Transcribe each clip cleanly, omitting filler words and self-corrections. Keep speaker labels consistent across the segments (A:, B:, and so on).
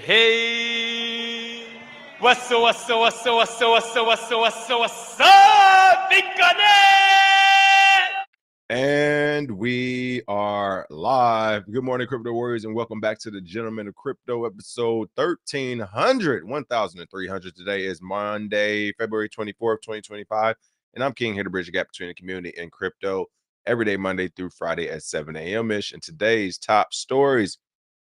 A: Hey, what's up, big
B: And we are live. Good morning, Crypto Warriors, and welcome back to the Gentlemen of Crypto episode 1300. Today is Monday, February 24th, 2025. And I'm King here to bridge the gap between the community and crypto every day, Monday through Friday at 7 a.m.-ish. And today's top stories,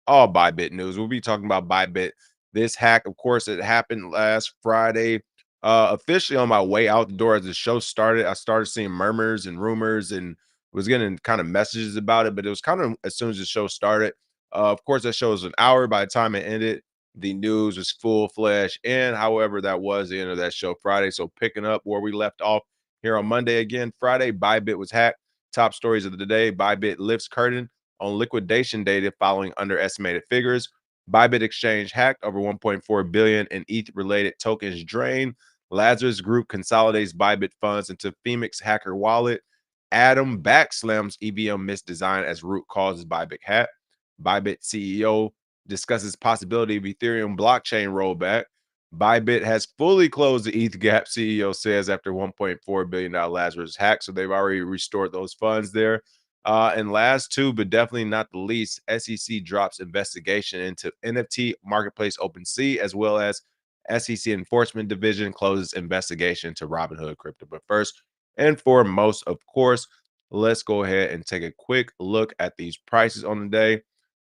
B: all Bybit news. We'll be talking about Bybit. This hack, of course, it happened last Friday. Officially on my way out the door as the show started, I started seeing murmurs and rumors and was getting kind of messages about it, but it was kind of as soon as the show started. Of course, that show was an hour. By the time it ended, the news was full-fledged. And however, that was the end of that show Friday. So picking up where we left off here on Monday again, Friday, Bybit was hacked. Top stories of the day: Bybit lifts curtain on liquidation data following underestimated figures. Bybit exchange hacked, over 1.4 billion in ETH-related tokens drained. Lazarus Group consolidates Bybit funds into Phoenix hacker wallet. Adam backslams EVM misdesign as root causes Bybit hack. Bybit CEO discusses possibility of Ethereum blockchain rollback. Bybit has fully closed the ETH gap, CEO says, after $1.4 billion Lazarus hack. So they've already restored those funds there. And last two, but definitely not the least, SEC drops investigation into NFT marketplace OpenSea, as well as SEC Enforcement Division closes investigation into Robinhood Crypto. But first and foremost, of course, let's go ahead and take a quick look at these prices on the day.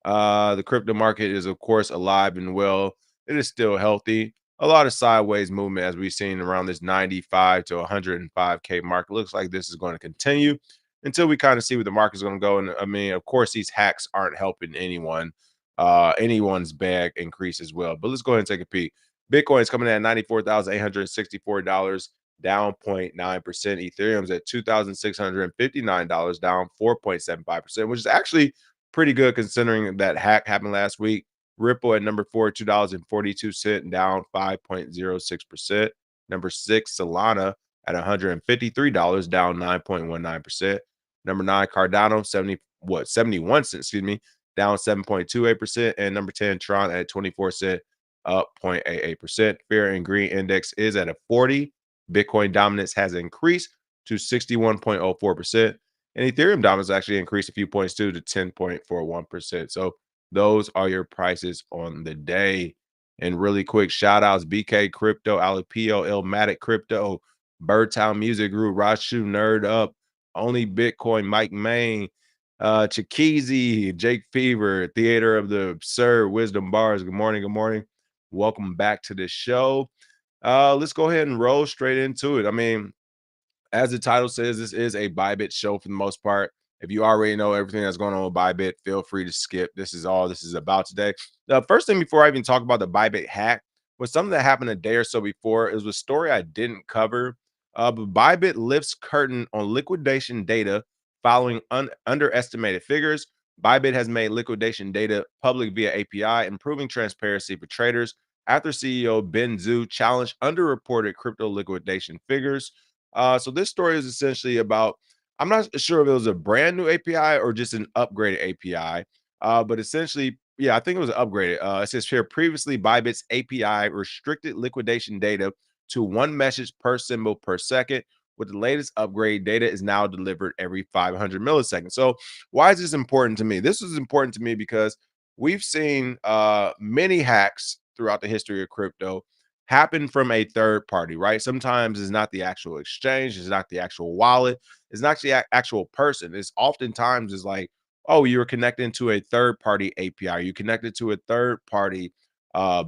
B: The crypto market is, of course, alive and well. It is still healthy. A lot of sideways movement as we've seen around this 95 to 105K mark. Looks like this is going to continue until we kind of see where the market is going to go. And I mean, of course, these hacks aren't helping anyone. Anyone's bag increase as well. But let's go ahead and take a peek. Bitcoin is coming in at $94,864, down 0.9%. Ethereum's at $2,659, down 4.75%, which is actually pretty good considering that hack happened last week. Ripple at number 4, $2.42, down 5.06%. Number 6, Solana at $153, down 9.19%. Number 9, Cardano, 71 cents, excuse me, down 7.28%. And number 10, Tron at 24 cents, up 0.88%. Fear and Green Index is at a 40. Bitcoin dominance has increased to 61.04%. And Ethereum dominance actually increased a few points too to 10.41%. So those are your prices on the day. And really quick shout outs: BK Crypto, Alipio, Ilmatic Crypto, Birdtown Music Group, Rashu Nerd Up, Only Bitcoin, Mike Main, Chikizi, Jake Fever, Theater of the Absurd, Wisdom Bars. Good morning. Good morning. Welcome back to the show. Let's go ahead and roll straight into it. I mean, as the title says, this is a Bybit show for the most part. If you already know everything that's going on with Bybit, feel free to skip. This is all this is about today. The first thing before I even talk about the Bybit hack was something that happened a day or so before. It was a story I didn't cover. But Bybit lifts curtain on liquidation data following underestimated figures. Bybit has made liquidation data public via API, improving transparency for traders after CEO Ben Zhu challenged underreported crypto liquidation figures. So this story is essentially about, I'm not sure if it was a brand new API or just an upgraded API, but essentially, yeah, I think it was upgraded. It says here, previously Bybit's API restricted liquidation data to one message per symbol per second. With the latest upgrade, data is now delivered every 500 milliseconds. So why is this important to me? This is important to me because we've seen many hacks throughout the history of crypto happen from a third party, right? Sometimes it's not the actual exchange, it's not the actual wallet, it's not the actual person. It's oftentimes is like, oh, you're connecting to a third party API, you connected to a third party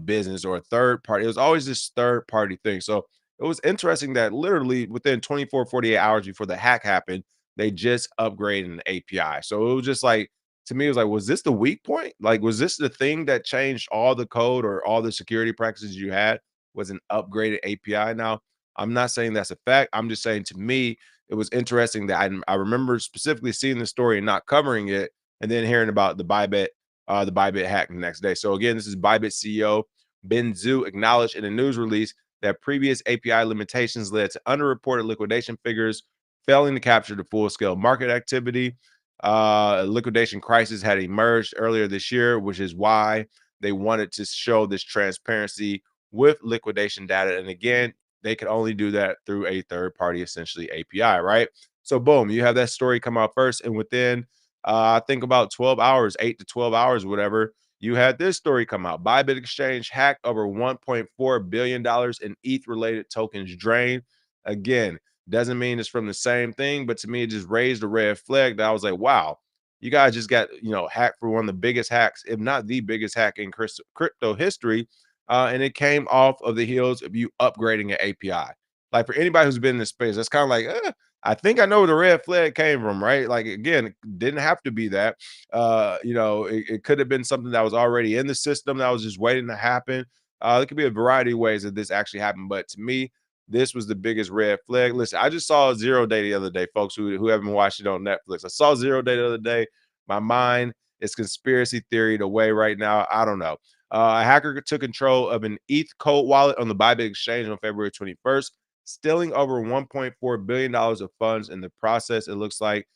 B: business or a third party. It was always this third party thing. So it was interesting that literally within 24, 48 hours before the hack happened, they just upgraded an API. So it was just like, to me, it was like, was this the weak point? Like, was this the thing that changed all the code or all the security practices you had? Was an upgraded API. Now, I'm not saying that's a fact. I'm just saying, to me, it was interesting that I remember specifically seeing the story and not covering it, and then hearing about the Bybit hack the next day. So again, this is Bybit CEO Ben Zhu acknowledged in a news release that previous API limitations led to underreported liquidation figures, failing to capture the full-scale market activity. Liquidation crisis had emerged earlier this year, which is why they wanted to show this transparency with liquidation data. And again, they could only do that through a third party, essentially API, right? So boom, you have that story come out first, and within I think about 12 hours, 8 to 12 hours, whatever, you had this story come out. Bybit Exchange hacked over $1.4 billion in ETH related tokens drained. Again, doesn't mean it's from the same thing, but to me, it just raised a red flag that I was like, wow, you guys just got, hacked for one of the biggest hacks, if not the biggest hack in crypto history. And it came off of the heels of you upgrading an API. Like for anybody who's been in this space, that's kind of like, I think I know where the red flag came from, right? Like again, it didn't have to be that. It could have been something that was already in the system that was just waiting to happen. There could be a variety of ways that this actually happened, but to me, this was the biggest red flag. Listen, I just saw Zero Day the other day, folks who haven't watched it on Netflix. I saw Zero Day the other day. My mind is conspiracy theory away right now. I don't know. A hacker took control of an ETH code wallet on the Bybit exchange on February 21st, stealing over $1.4 billion of funds in the process. It looks like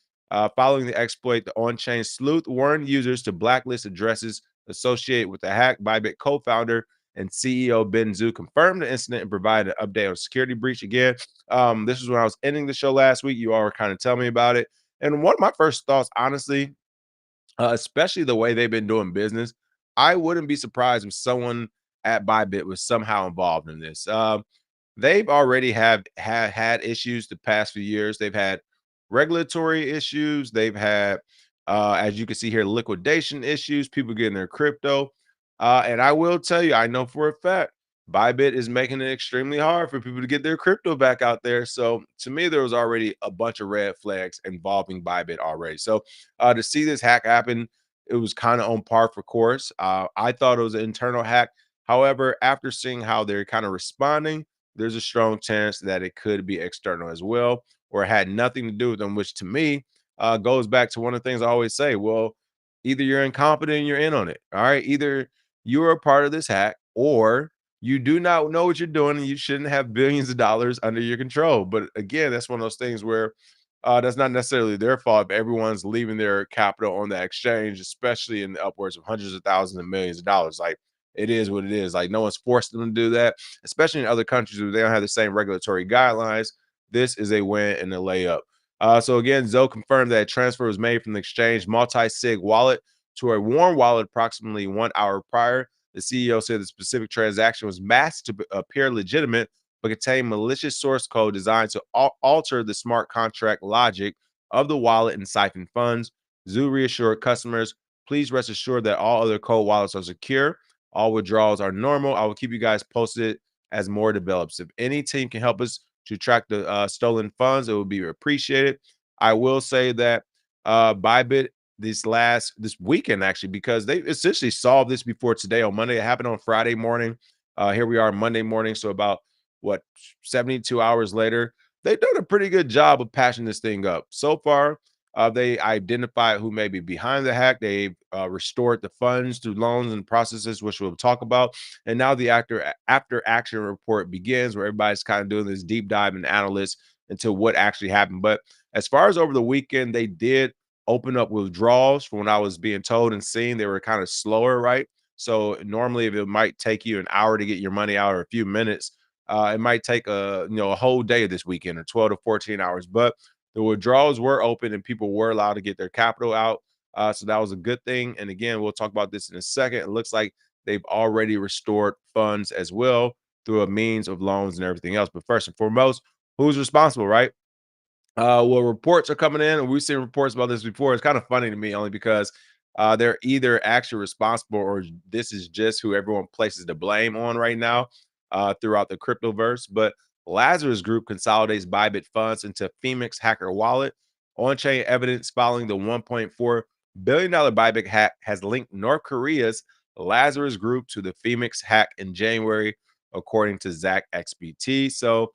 B: following the exploit, the on-chain sleuth warned users to blacklist addresses associated with the hack. Bybit co-founder and CEO Ben Zhu confirmed the incident and provided an update on security breach. Again, this is when I was ending the show last week. You all were kind of telling me about it. And one of my first thoughts, honestly, especially the way they've been doing business, I wouldn't be surprised if someone at Bybit was somehow involved in this. They've already had issues the past few years. They've had regulatory issues. They've had, as you can see here, liquidation issues. People getting their crypto, and I will tell you, I know for a fact, Bybit is making it extremely hard for people to get their crypto back out there. So to me, there was already a bunch of red flags involving Bybit already. So to see this hack happen, it was kind of on par for course. I thought it was an internal hack. However, after seeing how they're kind of responding, there's a strong chance that it could be external as well, or had nothing to do with them, which to me goes back to one of the things I always say. Well, either you're incompetent and you're in on it. All right. Either you're a part of this hack, or you do not know what you're doing and you shouldn't have billions of dollars under your control. But again, that's one of those things where that's not necessarily their fault if everyone's leaving their capital on that exchange, especially in the upwards of hundreds of thousands and millions of dollars. Like it is what it is. Like no one's forced them to do that, especially in other countries where they don't have the same regulatory guidelines. This is a win and a layup. So again, Zoe confirmed that a transfer was made from the exchange Multisig wallet to a warm wallet approximately 1 hour prior. The CEO said the specific transaction was masked to appear legitimate, but contained malicious source code designed to alter the smart contract logic of the wallet and siphon funds. Zoo reassured customers, please rest assured that all other code wallets are secure. All withdrawals are normal. I will keep you guys posted as more develops. If any team can help us to track the stolen funds, it would be appreciated. I will say that Bybit this weekend actually, because they essentially solved this before today on Monday. It happened on Friday morning. Here we are Monday morning, so about what 72 hours later, they've done a pretty good job of patching this thing up so far. They identified who may be behind the hack. They restored the funds through loans and processes, which we'll talk about. And now the after action report begins, where everybody's kind of doing this deep dive and analysis into what actually happened. But as far as over the weekend, they did open up withdrawals from what I was being told and seeing. They were kind of slower, right? So normally, if it might take you an hour to get your money out or a few minutes, it might take a whole day this weekend or 12 to 14 hours. But the withdrawals were open and people were allowed to get their capital out. So that was a good thing. And again, we'll talk about this in a second. It looks like they've already restored funds as well through a means of loans and everything else. But first and foremost, who's responsible, right? Well, reports are coming in, and we've seen reports about this before. It's kind of funny to me only because they're either actually responsible or this is just who everyone places the blame on right now throughout the cryptoverse. But Lazarus Group consolidates Bybit funds into Phoenix hacker wallet. On-chain evidence following the $1.4 billion Bybit hack has linked North Korea's Lazarus Group to the Phoenix hack in January, according to Zach XBT. So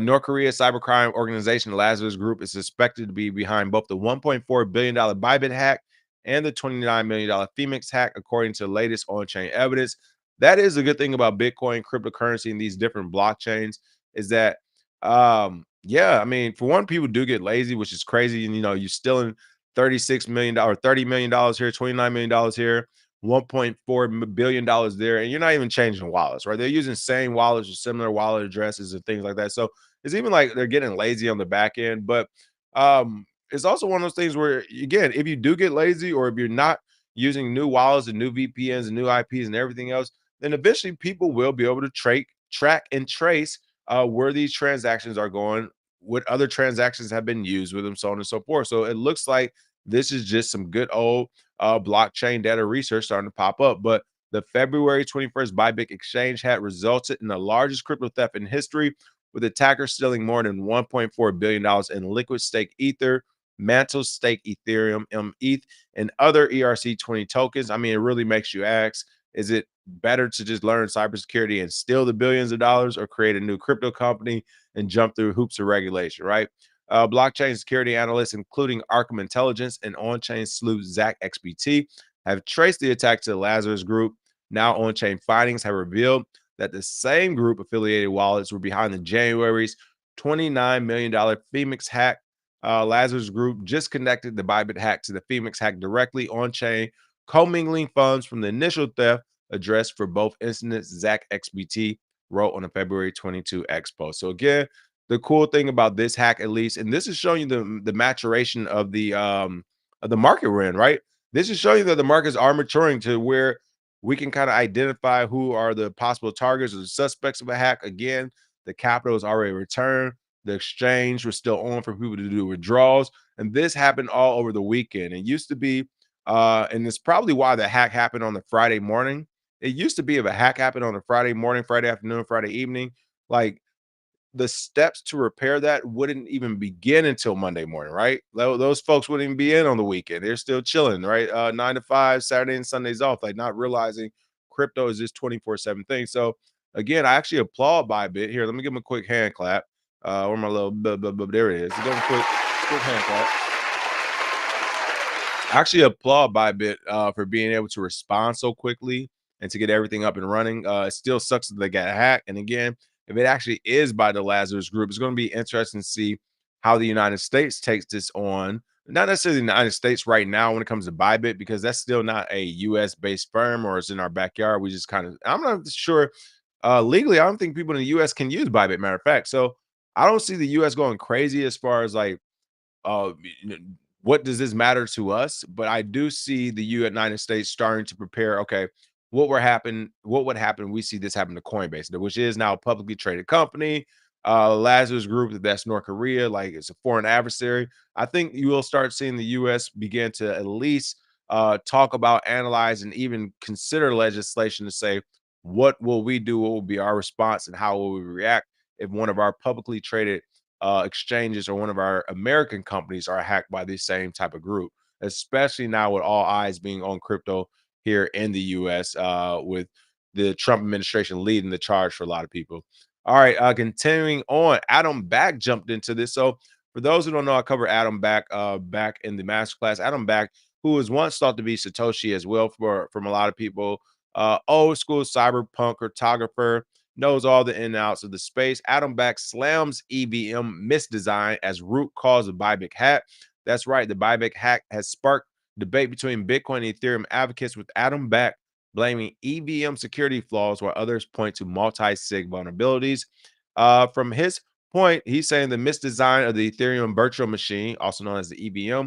B: North Korea's cybercrime organization Lazarus Group is suspected to be behind both the $1.4 billion Bybit hack and the $29 million Phoenix hack, according to the latest on-chain evidence. That is a good thing about Bitcoin, cryptocurrency, and these different blockchains is that, yeah, I mean, for one, people do get lazy, which is crazy. And, you're stealing $36 million, $30 million here, $29 million here. $1.4 billion there, and you're not even changing wallets, right? They're using same wallets or similar wallet addresses and things like that. So it's even like they're getting lazy on the back end. But it's also one of those things where, again, if you do get lazy or if you're not using new wallets and new VPNs and new IPs and everything else, then eventually people will be able to track and trace where these transactions are going, what other transactions have been used with them, so on and so forth. So it looks like this is just some good old blockchain data research starting to pop up. But the February 21st Bybit exchange had resulted in the largest crypto theft in history, with attackers stealing more than $1.4 billion in liquid stake Ether, Mantle stake Ethereum, ETH, and other ERC20 tokens. I mean, it really makes you ask, is it better to just learn cybersecurity and steal the billions of dollars, or create a new crypto company and jump through hoops of regulation, right? Blockchain security analysts, including Arkham Intelligence and on-chain sleuth Zach XBT, have traced the attack to the Lazarus Group. Now, on-chain findings have revealed that the same group affiliated wallets were behind the January's $29 million Phoenix hack. Lazarus Group just connected the Bybit hack to the Phoenix hack directly on-chain, commingling funds from the initial theft address for both incidents, Zach XBT wrote on a February 22 X post. So again, the cool thing about this hack, at least, and this is showing you the maturation of the market we're in, right? This is showing you that the markets are maturing to where we can kind of identify who are the possible targets or the suspects of a hack. Again, the capital is already returned. The exchange was still on for people to do withdrawals, and this happened all over the weekend. It used to be, and it's probably why the hack happened on the Friday morning. It used to be if a hack happened on a Friday morning, Friday afternoon, Friday evening, like the steps to repair that wouldn't even begin until Monday morning, right? Those folks wouldn't even be in on the weekend. They're still chilling, right? 9 to 5, Saturday and Sundays off, like not realizing crypto is this 24/7 thing. So again, I actually applaud Bybit. Here, let me give them a quick hand clap. Where my little there it is. Give them a quick hand clap. I actually applaud Bybit for being able to respond so quickly and to get everything up and running. It still sucks that they got hacked. And again, if it actually is by the Lazarus Group, it's going to be interesting to see how the United States takes this on. Not necessarily the United States right now when it comes to Bybit, because that's still not a US based firm, or it's in our backyard. We just kind of, I'm not sure legally, I don't think people in the US can use Bybit, matter of fact. So I don't see the US going crazy as far as like uh, what does this matter to us? But I do see the United States starting to prepare. Okay, what would happen? We see this happen to Coinbase, which is now a publicly traded company. Lazarus Group, that's North Korea, like it's a foreign adversary. I think you will start seeing the U.S. begin to at least talk about, analyze, and even consider legislation to say, what will we do? What will be our response, and how will we react if one of our publicly traded exchanges or one of our American companies are hacked by the same type of group, especially now with all eyes being on crypto here in the US, with the Trump administration leading the charge for a lot of people. All right, continuing on, Adam Back jumped into this. So for those who don't know, I cover Adam Back back in the masterclass. Adam Back, who was once thought to be Satoshi as well from a lot of people, old school cyberpunk cartographer, knows all the in and outs of the space. Adam Back slams EVM misdesign as root cause of Bybit hack. That's right. The Bybit hack has sparked debate between Bitcoin and Ethereum advocates, with Adam Back blaming EVM security flaws while others point to multi-sig vulnerabilities. From his point, he's saying the misdesign of the Ethereum virtual machine, also known as the EVM,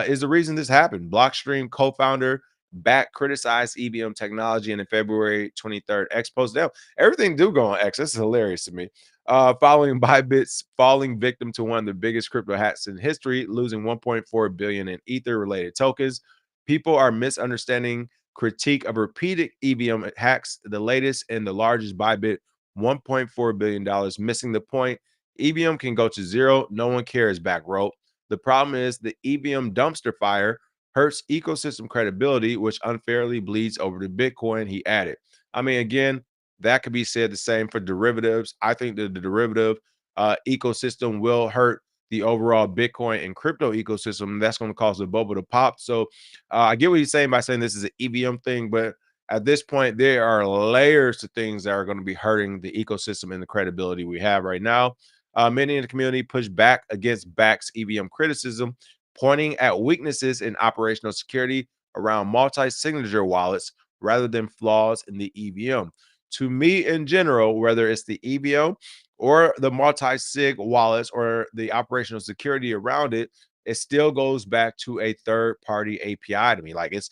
B: is the reason this happened. Blockstream co-founder Back criticized EVM technology in the February 23rd X post. Now, everything do go on X. This is hilarious to me. Following Bybit's falling victim to one of the biggest crypto hacks in history, losing 1.4 billion in Ether related tokens, people are misunderstanding critique of repeated EVM hacks. The latest and the largest Bybit, $1.4 billion, missing the point. EVM can go to zero. No one cares, Back wrote. The problem is the EVM dumpster fire hurts ecosystem credibility, which unfairly bleeds over to Bitcoin, he added. I mean, again, that could be said the same for derivatives. I think that the derivative ecosystem will hurt the overall Bitcoin and crypto ecosystem. That's going to cause the bubble to pop. So I get what he's saying by saying this is an EVM thing, but at this point, there are layers to things that are going to be hurting the ecosystem and the credibility we have right now. Many in the community push back against Back's EVM criticism, pointing at weaknesses in operational security. around multi-signature wallets rather than flaws in the EVM. To me, in general, whether it's the EVM or the multi-sig wallets or the operational security around it, it still goes back to a third-party API to me. Like it's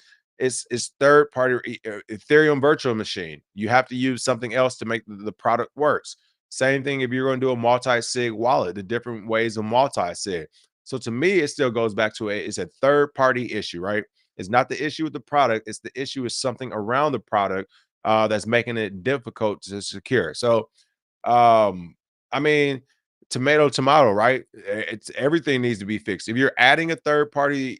B: third-party Ethereum virtual machine. You have to use something else to make the product works. Same thing if you're going to do a multi-sig wallet, the different ways of multi-sig. So to me, it still goes back to it's a third-party issue, right? It's not the issue with the product, it's the issue with something around the product that's making it difficult to secure. So um, I mean, tomato, right? It's everything needs to be fixed. If you're adding a third party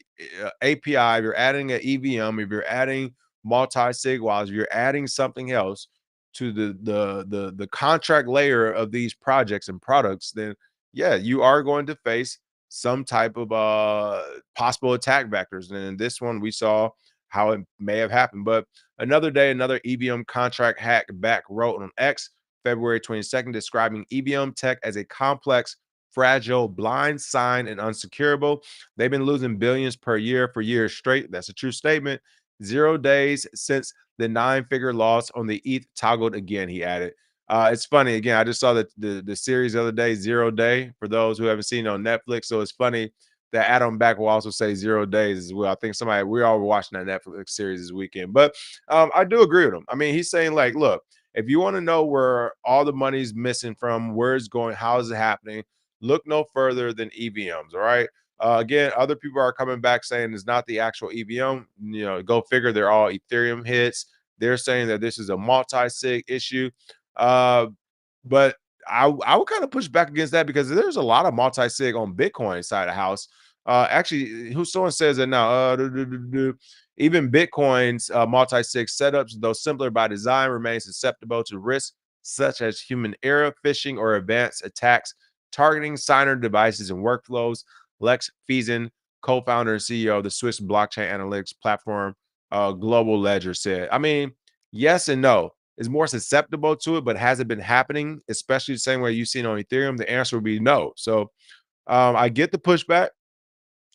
B: API, if you're adding an EVM, if you're adding multi-sig wallets, if you're adding something else to the contract layer of these projects and products, then yeah, you are going to face some type of possible attack vectors. And in this one, we saw how it may have happened. But another day, another EVM contract hack back wrote on X February 22nd, describing EVM tech as a complex, fragile, blind sign, and unsecurable. They've been losing billions per year for years straight. That's a true statement. 0 days since the nine-figure loss on the ETH toggled again, he added. It's funny, again, I just saw the series the other day, 0 Day, for those who haven't seen it on Netflix. So it's funny that Adam Back will also say 0 days as well. I think we all were watching that Netflix series this weekend. But I do agree with him. I mean, he's saying, like, look, if you want to know where all the money's missing from, where it's going, how is it happening, look no further than EVMs. All right. Again, other people are coming back saying it's not the actual EVM. You know, go figure. They're all Ethereum hits. They're saying that this is a multi-sig issue. Uh, but I would kind of push back against that because there's a lot of multi-sig on Bitcoin side of the house. Actually, who someone says that now? Even Bitcoin's multi-sig setups, though simpler by design, remain susceptible to risks such as human error, phishing, or advanced attacks targeting signer devices and workflows. Lex Friesen, co-founder and CEO of the Swiss blockchain analytics platform Global Ledger, said, I mean, yes and no. It's more susceptible to it, but has it been happening, especially the same way you've seen on Ethereum? The answer would be no. So I get the pushback.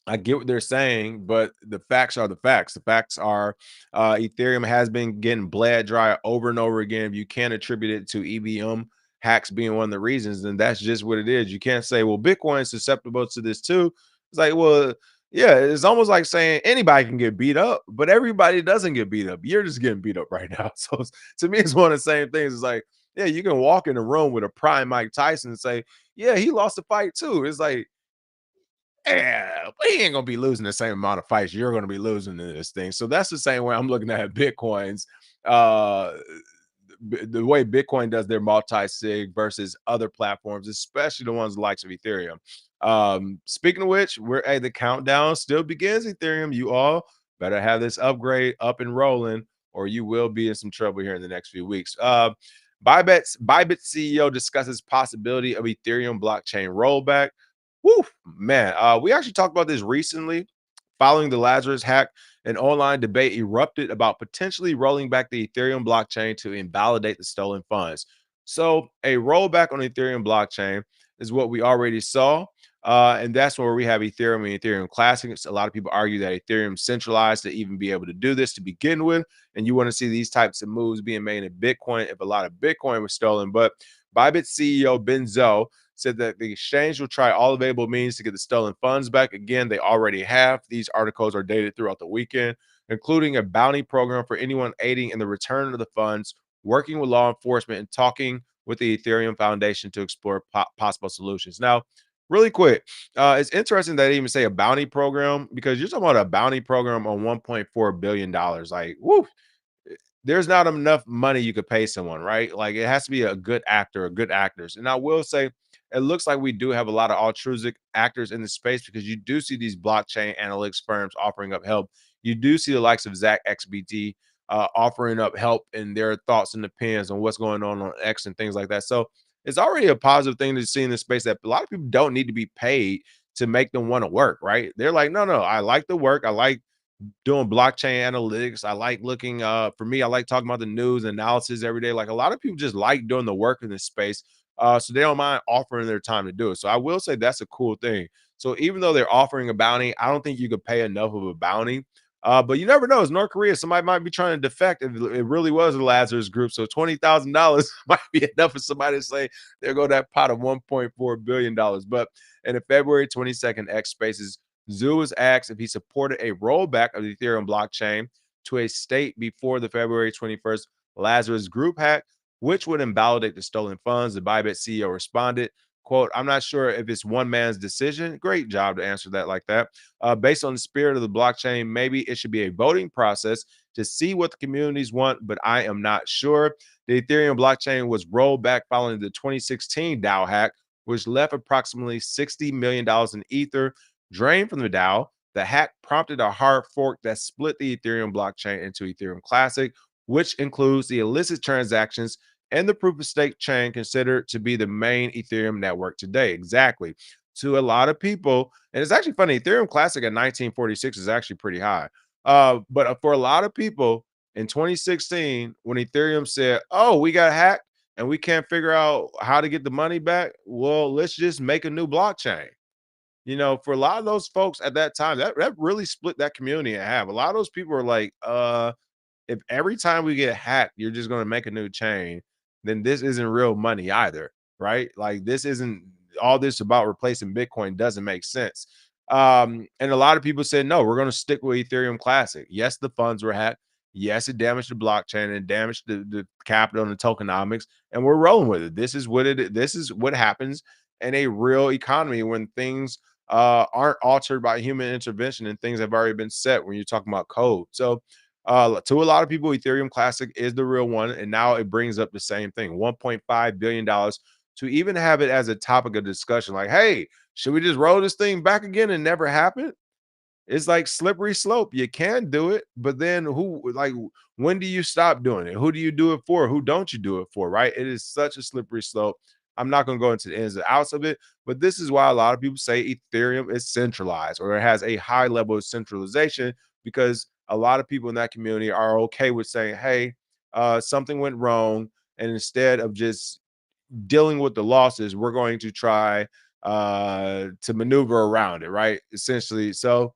B: I get what they're saying, but the facts are the facts. The facts are Ethereum has been getting bled dry over and over again. If you can't attribute it to EVM hacks being one of the reasons, then that's just what it is. You can't say, well, Bitcoin is susceptible to this too. It's like, well, yeah, it's almost like saying anybody can get beat up, but everybody doesn't get beat up. You're just getting beat up right now. So to me, it's one of the same things. It's like, yeah, you can walk in a room with a prime Mike Tyson and say, yeah, he lost the fight too. It's like, yeah, but he ain't gonna be losing the same amount of fights you're gonna be losing in this thing. So that's the same way I'm looking at Bitcoin's uh the way Bitcoin does their multi-sig versus other platforms, especially the ones likes of Ethereum. Speaking of which, the countdown still begins. Ethereum, you all better have this upgrade up and rolling, or you will be in some trouble here in the next few weeks. Bybit CEO discusses possibility of Ethereum blockchain rollback. Woo, man. We actually talked about this recently. Following the Lazarus hack, an online debate erupted about potentially rolling back the Ethereum blockchain to invalidate the stolen funds. So, a rollback on Ethereum blockchain is what we already saw. And that's where we have Ethereum and Ethereum Classic. A lot of people argue that Ethereum centralized to even be able to do this to begin with. And you want to see these types of moves being made in Bitcoin if a lot of Bitcoin was stolen. But Bybit CEO Benzo said that the exchange will try all available means to get the stolen funds back. Again, they already have. These articles are dated throughout the weekend, including a bounty program for anyone aiding in the return of the funds, working with law enforcement, and talking with the Ethereum Foundation to explore possible solutions. Now, really quick, it's interesting that they even say a bounty program because you're talking about a bounty program on $1.4 billion. Like, woo, there's not enough money you could pay someone, right? Like it has to be a good actor or good actors. And I will say, it looks like we do have a lot of altruistic actors in the space because you do see these blockchain analytics firms offering up help. You do see the likes of Zach XBT offering up help in their thoughts and opinions on what's going on X and things like that. So it's already a positive thing to see in this space that a lot of people don't need to be paid to make them want to work, right? They're like, no, I like the work. I like doing blockchain analytics. I like looking for me, I like talking about the news analysis every day. Like a lot of people just like doing the work in this space. So they don't mind offering their time to do it. So I will say that's a cool thing. So even though they're offering a bounty, I don't think you could pay enough of a bounty But you never know. It's North Korea. Somebody might be trying to defect if it really was a Lazarus group. So $20,000 might be enough for somebody to say there go that pot of $1.4 billion. But in a February 22nd X Spaces, Zoo was asked if he supported a rollback of the Ethereum blockchain to a state before the February 21st Lazarus group hack, which would invalidate the stolen funds. The Bybit CEO responded, quote, "I'm not sure if it's one man's decision." Great job to answer that like that. Based on the spirit of the blockchain, maybe it should be a voting process to see what the communities want, but I am not sure. The Ethereum blockchain was rolled back following the 2016 DAO hack, which left approximately $60 million in Ether drained from the DAO. The hack prompted a hard fork that split the Ethereum blockchain into Ethereum Classic, which includes the illicit transactions and the proof of stake chain considered to be the main Ethereum network today. Exactly. To a lot of people, and it's actually funny, Ethereum Classic at 1946 is actually pretty high. But for a lot of people in 2016, when Ethereum said, "Oh, we got hacked and we can't figure out how to get the money back," well, let's just make a new blockchain. For a lot of those folks at that time, that really split that community in half. A lot of those people are like, if every time we get hacked, you're just going to make a new chain, then this isn't real money either, right? Like this isn't all this about replacing Bitcoin doesn't make sense. And a lot of people said, no, we're going to stick with Ethereum Classic. Yes, the funds were hacked. Yes, it damaged the blockchain and damaged the capital and the tokenomics, and we're rolling with it. This is what happens in a real economy when things aren't altered by human intervention and things have already been set when you're talking about code. So to a lot of people, Ethereum Classic is the real one, and now it brings up the same thing, $1.5 billion, to even have it as a topic of discussion. Like, hey, should we just roll this thing back again and never happen? It's like slippery slope. You can do it, but then when do you stop doing it? Who do you do it for? Who don't you do it for? Right? It is such a slippery slope. I'm not going to go into the ins and outs of it, but this is why a lot of people say Ethereum is centralized or it has a high level of centralization, because a lot of people in that community are okay with saying, hey, something went wrong. And instead of just dealing with the losses, we're going to try to maneuver around it, right? Essentially. So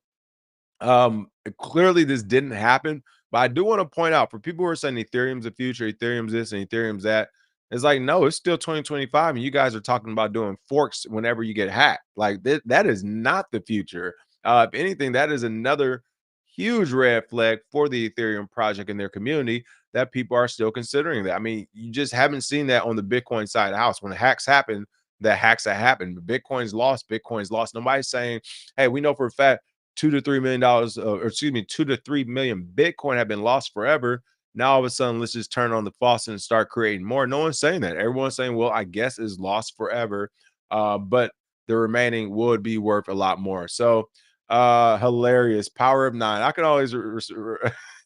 B: clearly this didn't happen, but I do want to point out for people who are saying Ethereum's the future, Ethereum's this and Ethereum's that. It's like, no, it's still 2025, and you guys are talking about doing forks whenever you get hacked. Like that is not the future. If anything, that is another huge red flag for the Ethereum project and their community, that people are still considering that. I mean, you just haven't seen that on the Bitcoin side of the house. When hacks happen, the hacks that happen. Bitcoin's lost. Bitcoin's lost. Nobody's saying, hey, we know for a fact $2 to $3 million, or excuse me, 2 to 3 million Bitcoin have been lost forever. Now all of a sudden, let's just turn on the faucet and start creating more. No one's saying that. Everyone's saying, well, I guess it's lost forever, but the remaining would be worth a lot more. So hilarious. Power of nine. I can always I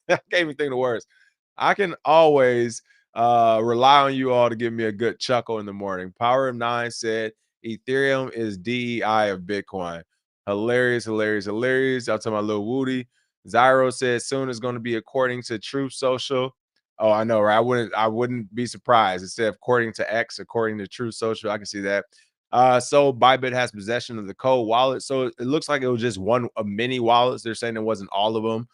B: can't even think of the words. I can always rely on you all to give me a good chuckle in the morning. Power of nine said Ethereum is DEI of Bitcoin. Hilarious, hilarious, hilarious. I'll tell my little Woody. Zyro says soon is going to be according to Truth Social. Oh, I know, right? I wouldn't be surprised. Instead of according to X, according to Truth Social, I can see that. So Bybit has possession of the code wallet. So it looks like it was just one of many wallets. They're saying it wasn't all of them.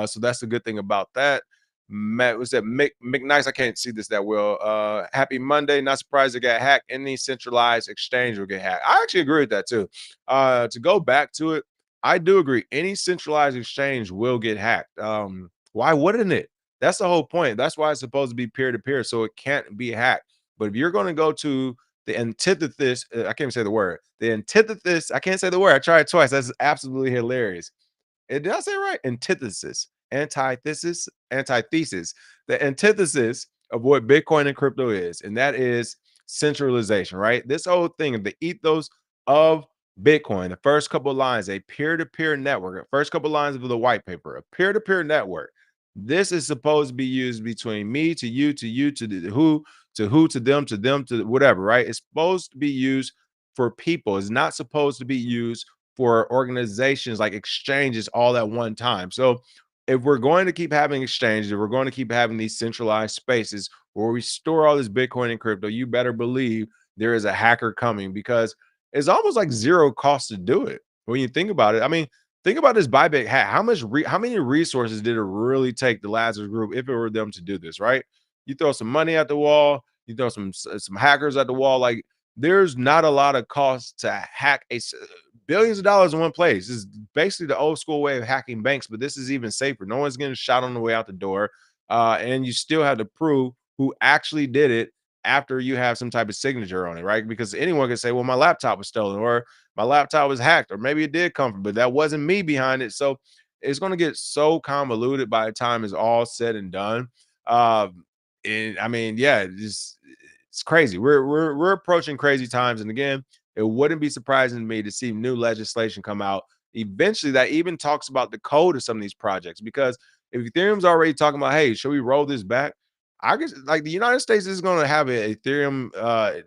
B: So that's the good thing about that. Matt was that McNice. I can't see this that well. Happy Monday. Not surprised it got hacked. Any centralized exchange will get hacked. I actually agree with that too. To go back to it, I do agree. Any centralized exchange will get hacked. Why wouldn't it? That's the whole point. That's why it's supposed to be peer to peer, so it can't be hacked. But if you're going to go to the antithesis, I can't even say the word. The antithesis. I can't say the word. I tried twice. That's absolutely hilarious. Did I say it right? Antithesis, antithesis. The antithesis of what Bitcoin and crypto is, and that is centralization, right? This whole thing of the ethos of Bitcoin, the first couple of lines, a peer-to-peer network, the first couple of lines of the white paper, a peer-to-peer network. This is supposed to be used between me to you, to who, to them, to whatever, right? It's supposed to be used for people. It's not supposed to be used for organizations like exchanges all at one time. So if we're going to keep having exchanges, if we're going to keep having these centralized spaces where we store all this Bitcoin and crypto, you better believe there is a hacker coming, because it's almost like zero cost to do it when you think about it. I mean, Think about this Bybit hack. How many resources did it really take the Lazarus Group if it were them to do this, right? You throw some money at the wall, you throw some hackers at the wall. Like there's not a lot of cost to hack billions of dollars in one place. This is basically the old school way of hacking banks, but this is even safer. No one's getting shot on the way out the door, and you still have to prove who actually did it after you have some type of signature on it, right? Because anyone can say, "Well, my laptop was stolen," or my laptop was hacked, or maybe it did come from, but that wasn't me behind it. So it's going to get so convoluted by the time it's all said and done. And I mean, yeah, it's crazy. We're approaching crazy times, and again, it wouldn't be surprising to me to see new legislation come out eventually that even talks about the code of some of these projects. Because if Ethereum's already talking about, hey, should we roll this back? I guess like the United States is going to have a Ethereum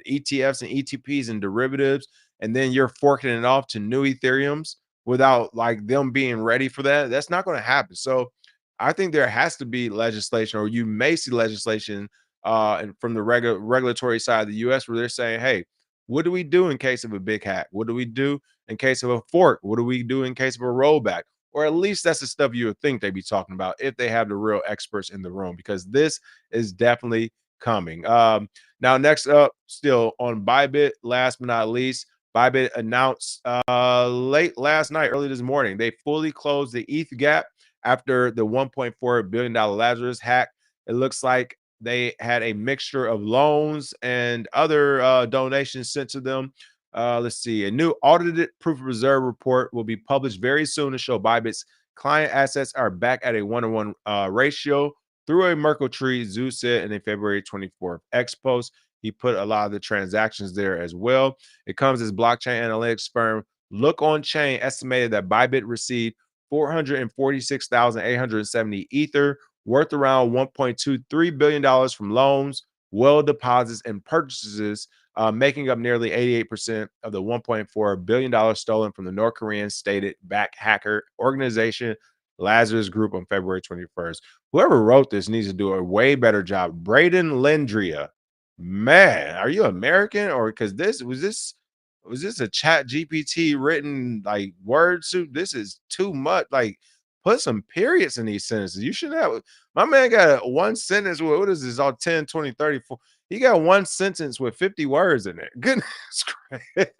B: ETFs and ETPs and derivatives, and then you're forking it off to new Ethereums without like them being ready for that. That's not going to happen. So I think there has to be legislation, or you may see legislation and from the regulatory side of the US where they're saying, hey, what do we do in case of a big hack? What do we do in case of a fork? What do we do in case of a rollback? Or at least that's the stuff you would think they'd be talking about if they have the real experts in the room, because this is definitely coming. Now, next up, still on Bybit, last but not least, Bybit announced late last night, early this morning, they fully closed the ETH gap after the $1.4 billion Lazarus hack. It looks like they had a mixture of loans and other donations sent to them. Let's see. A new audited proof of reserve report will be published very soon to show Bybit's client assets are back at a 1-to-1 ratio through a Merkle tree, Zoo said in a February 24th X post. He put a lot of the transactions there as well. It comes as blockchain analytics firm Look On Chain estimated that Bybit received 446,870 Ether, worth around $1.23 billion from loans, well deposits, and purchases, making up nearly 88% of the $1.4 billion stolen from the North Korean stated back hacker organization Lazarus Group on February 21st. Whoever wrote this needs to do a way better job. Braden Lendria, man, are you American, or because this a chat GPT written like word soup? This is too much. Like, put some periods in these sentences. You should have my man got one sentence with what is this all 10, 20, 30, 40. He got one sentence with 50 words in it. Goodness gracious.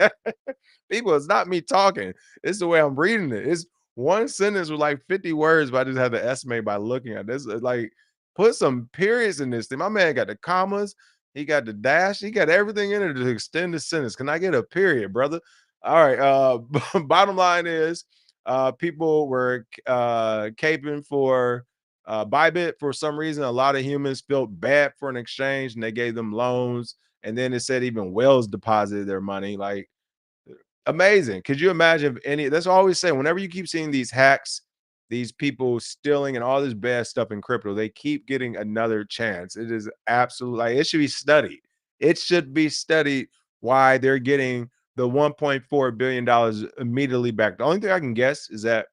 B: People, it's not me talking. It's the way I'm reading it. It's one sentence with like 50 words, but I just have to estimate by looking at this. Like, put some periods in this thing. My man got the commas, he got the dash, he got everything in it to extend the sentence. Can I get a period, brother? All right. Bottom line is people were caping for Bybit for some reason. A lot of humans felt bad for an exchange and they gave them loans. And then it said even Wells deposited their money. Like, amazing. Could you imagine if any that's what I always say, whenever you keep seeing these hacks, these people stealing and all this bad stuff in crypto, they keep getting another chance. It is absolutely like it should be studied. It should be studied why they're getting the $1.4 billion immediately back. The only thing I can guess is that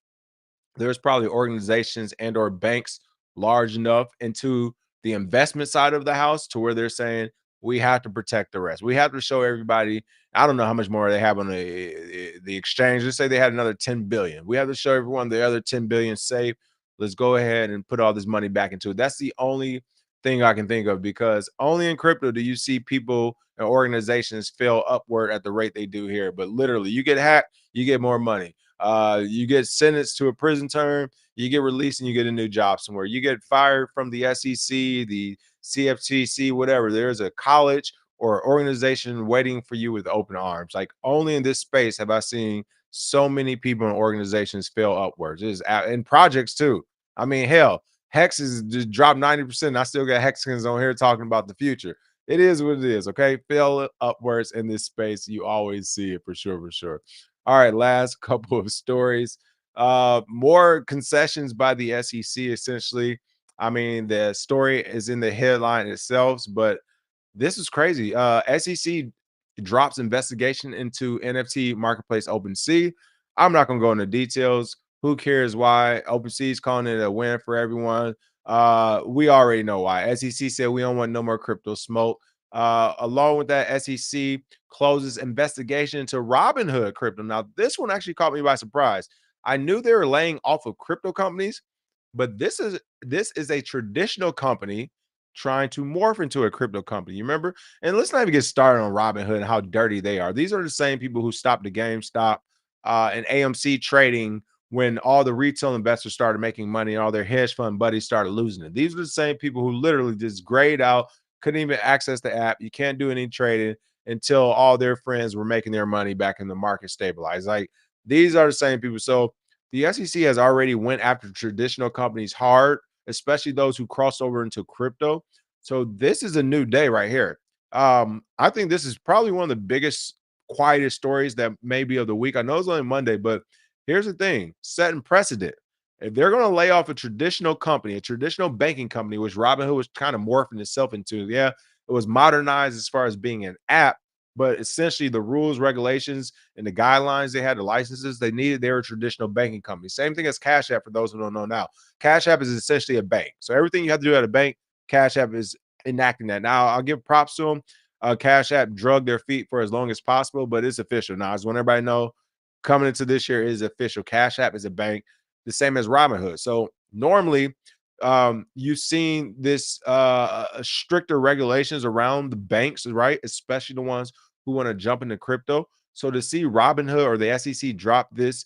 B: there's probably organizations and or banks large enough into the investment side of the house to where they're saying we have to protect the rest. We have to show everybody. I don't know how much more they have on the exchange. Let's say they had another 10 billion. We have to show everyone the other 10 billion safe. Let's go ahead and put all this money back into it. That's the only thing I can think of, because only in crypto do you see people and organizations fail upward at the rate they do here. But literally, you get hacked, you get more money. You get sentenced to a prison term, you get released, and you get a new job somewhere. You get fired from the SEC, the CFTC, whatever. There's a college or organization waiting for you with open arms. Like, only in this space have I seen so many people and organizations fail upwards. It is in projects too. I mean, hell, Hex is just dropped 90%. I still got Hexicans on here talking about the future. It is what it is. Okay. Fail upwards in this space. You always see it for sure, for sure. All right, last couple of stories. More concessions by the SEC, essentially. I mean, the story is in the headline itself, but this is crazy. SEC drops investigation into NFT marketplace OpenSea. I'm not gonna go into details. Who cares why? OpenSea is calling it a win for everyone. We already know why. SEC said we don't want no more crypto smoke. Along with that, SEC closes investigation into Robinhood crypto. Now, this one actually caught me by surprise. I knew they were laying off of crypto companies, but this is a traditional company trying to morph into a crypto company. You remember? And let's not even get started on Robinhood and how dirty they are. These are the same people who stopped the GameStop and AMC trading when all the retail investors started making money and all their hedge fund buddies started losing it. These are the same people who literally just grayed out, couldn't even access the app. You can't do any trading until all their friends were making their money back in the market stabilized. Like these are the same people. So the SEC has already went after traditional companies hard, especially those who crossed over into crypto. So this is a new day right here. I think this is probably one of the biggest, quietest stories that maybe of the week. I know it's only Monday, but here's the thing: setting precedent. If they're going to lay off a traditional company, a traditional banking company, which Robinhood was kind of morphing itself into, yeah, it was modernized as far as being an app, but essentially the rules, regulations, and the guidelines they had, the licenses they needed, they were a traditional banking company. Same thing as Cash App for those who don't know now. Cash App is essentially a bank. So everything you have to do at a bank, Cash App is enacting that. Now, I'll give props to them. Cash App drug their feet for as long as possible, but it's official now. I just want everybody to know coming into this year is official. Cash App is a bank, the same as Robinhood. So normally, you've seen this stricter regulations around the banks, right? Especially the ones who want to jump into crypto. So to see Robinhood or the SEC drop this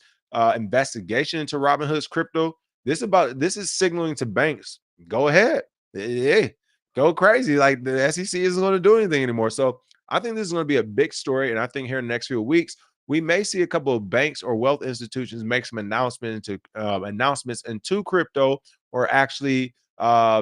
B: investigation into Robinhood's crypto, this is signaling to banks, go ahead, hey, go crazy. Like the SEC isn't going to do anything anymore. So I think this is going to be a big story, and I think here in the next few weeks we may see a couple of banks or wealth institutions make some announcements into crypto, or actually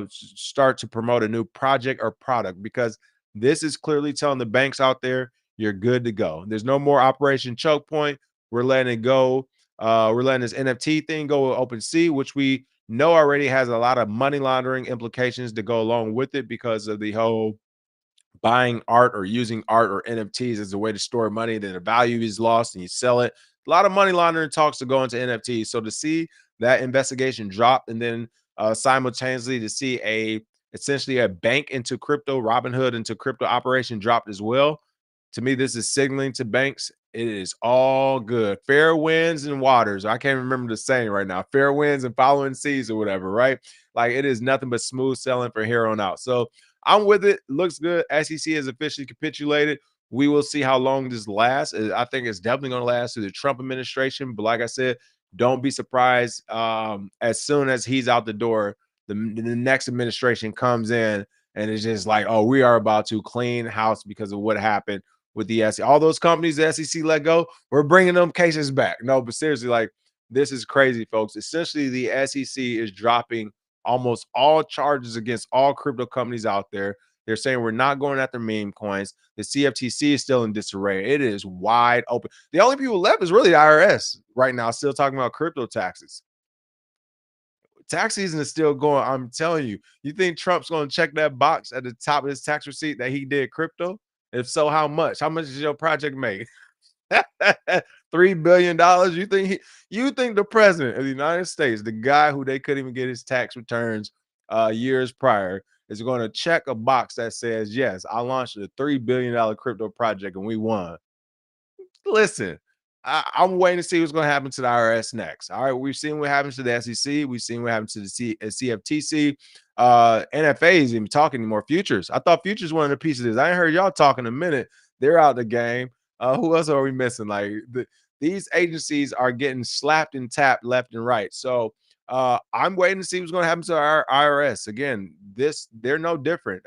B: start to promote a new project or product, because this is clearly telling the banks out there you're good to go. There's no more Operation Choke Point. We're letting it go. We're letting this NFT thing go with OpenSea, which we know already has a lot of money laundering implications to go along with it because of the whole buying art or using art or NFTs as a way to store money, then the value is lost and you sell it. A lot of money laundering talks to go into NFTs. So to see that investigation drop, and then simultaneously to see essentially a bank into crypto, Robinhood into crypto operation dropped as well. To me, this is signaling to banks it is all good. Fair winds and waters. I can't remember the saying right now. Fair winds and following seas or whatever, right? Like it is nothing but smooth sailing for here on out. So I'm with it. Looks good. SEC has officially capitulated. We will see how long this lasts. I think it's definitely going to last through the Trump administration. But like I said, don't be surprised as soon as he's out the door, the next administration comes in and it's just like, oh, we are about to clean house because of what happened with the SEC. All those companies the SEC let go, we're bringing them cases back. No, but seriously, like this is crazy, folks. Essentially, the SEC is dropping almost all charges against all crypto companies out there. They're saying we're not going after meme coins. The CFTC is still in disarray. It is wide open. The only people left is really the IRS right now, still talking about crypto taxes. Tax season is still going. I'm telling you, you think Trump's going to check that box at the top of his tax receipt that he did crypto? If so, how much? How much does your project make? $3 billion. You think the president of the United States, the guy who they couldn't even get his tax returns years prior, is going to check a box that says, yes, I launched a $3 billion crypto project and we won? Listen, I'm waiting to see what's going to happen to the IRS next. All right, we've seen what happens to the SEC. We've seen what happened to the CFTC. NFA is even talking anymore. Futures. I thought futures wanted a piece of this. I ain't heard y'all talking a minute. They're out the game. Who else are we missing? Like these agencies are getting slapped and tapped left and right. So I'm waiting to see what's going to happen to our IRS. Again, they're no different.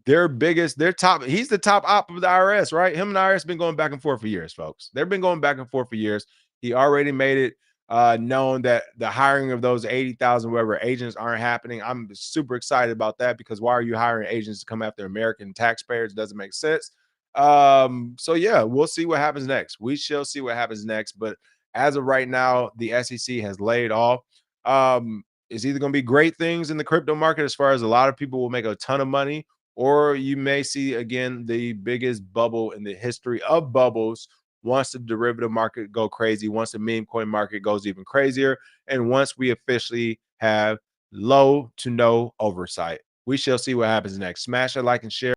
B: Their top, he's the top op of the IRS, right? Him and the IRS been going back and forth for years, folks. They've been going back and forth for years. He already made it known that the hiring of those 80,000 whatever agents aren't happening. I'm super excited about that, because why are you hiring agents to come after American taxpayers? It doesn't make sense. So yeah, we'll see what happens next. We shall see what happens next. But as of right now, the SEC has laid off. It's either going to be great things in the crypto market, as far as a lot of people will make a ton of money, or you may see again the biggest bubble in the history of bubbles once the derivative market go crazy, once the meme coin market goes even crazier, and once we officially have low to no oversight. We shall see what happens next. Smash a like and share.